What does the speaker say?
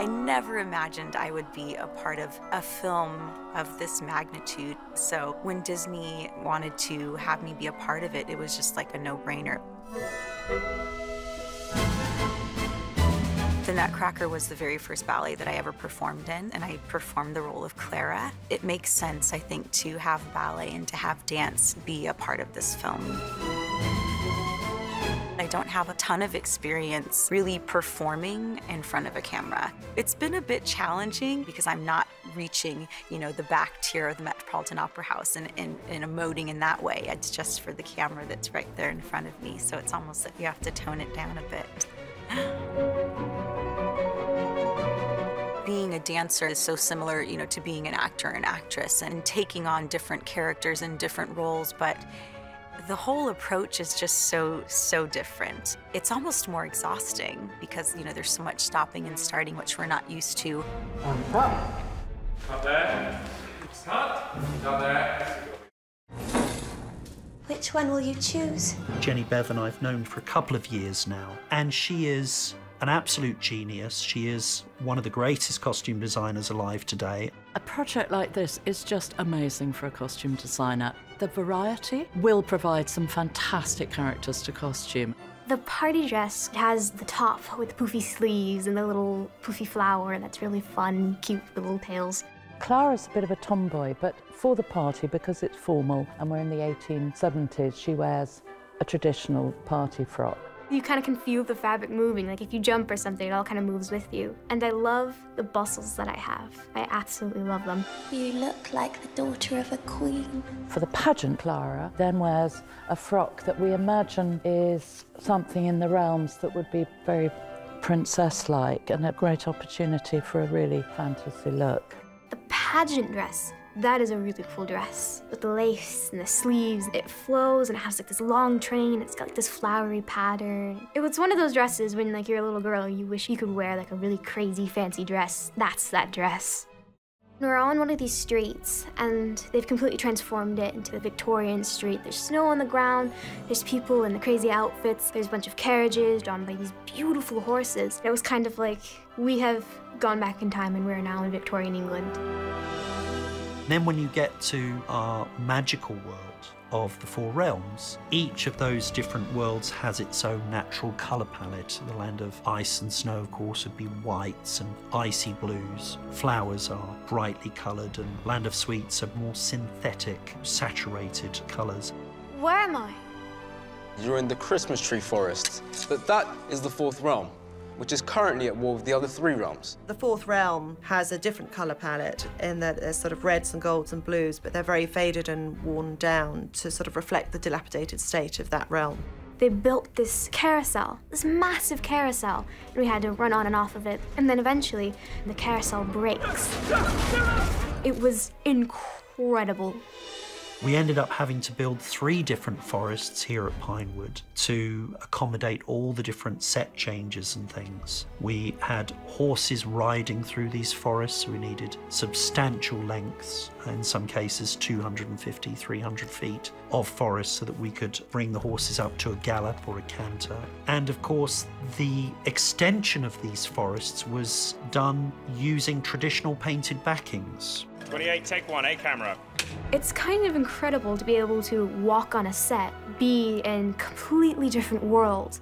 I never imagined I would be a part of a film of this magnitude. So when Disney wanted to have me be a part of it, it was just like a no-brainer. The Nutcracker was the very first ballet that I ever performed in, and I performed the role of Clara. It makes sense, I think, to have ballet and to have dance be a part of this film. I don't have a ton of experience really performing in front of a camera. It's been a bit challenging because I'm not reaching, you know, the back tier of the Metropolitan Opera House and emoting in that way. It's just for the camera that's right there in front of me, so it's almost like you have to tone it down a bit. Being a dancer is so similar, you know, to being an actor and actress and taking on different characters and different roles, but the whole approach is just so different. It's almost more exhausting because, you know, there's so much stopping and starting, which we're not used to. Cut there. Cut. Cut there. Which one will you choose? Jenny Bevan I've known for a couple of years now, and she is an absolute genius. She is one of the greatest costume designers alive today. A project like this is just amazing for a costume designer. The variety will provide some fantastic characters to costume. The party dress has the top with poofy sleeves and the little poofy flower that's really fun, cute little tails. Clara's a bit of a tomboy, but for the party, because it's formal and we're in the 1870s, she wears a traditional party frock. You kind of can feel the fabric moving, like if you jump or something, it all kind of moves with you. And I love the bustles that I have. I absolutely love them. You look like the daughter of a queen. For the pageant, Clara then wears a frock that we imagine is something in the realms that would be very princess-like and a great opportunity for a really fantasy look. The pageant dress, that is a really cool dress. With the lace and the sleeves, it flows and it has like this long train, it's got like this flowery pattern. It was one of those dresses when like you're a little girl, you wish you could wear like a really crazy fancy dress. That's that dress. We're on one of these streets and they've completely transformed it into a Victorian street. There's snow on the ground, there's people in the crazy outfits, there's a bunch of carriages drawn by these beautiful horses. It was kind of like we have gone back in time and we're now in Victorian England. Then when you get to our magical world of the Four Realms, each of those different worlds has its own natural colour palette. The land of ice and snow, of course, would be whites and icy blues. Flowers are brightly coloured, and land of sweets are more synthetic, saturated colours. Where am I? You're in the Christmas tree forest, but that is the fourth realm, which is currently at war with the other three realms. The fourth realm has a different colour palette in that there's sort of reds and golds and blues, but they're very faded and worn down to sort of reflect the dilapidated state of that realm. They built this carousel, this massive carousel, and we had to run on and off of it. And then eventually, the carousel breaks. It was incredible. We ended up having to build 3 different forests here at Pinewood to accommodate all the different set changes and things. We had horses riding through these forests. We needed substantial lengths, in some cases 250, 300 feet of forest so that we could bring the horses up to a gallop or a canter. And of course, the extension of these forests was done using traditional painted backings. 28, take 1, A camera. It's kind of incredible to be able to walk on a set, be in a completely different world.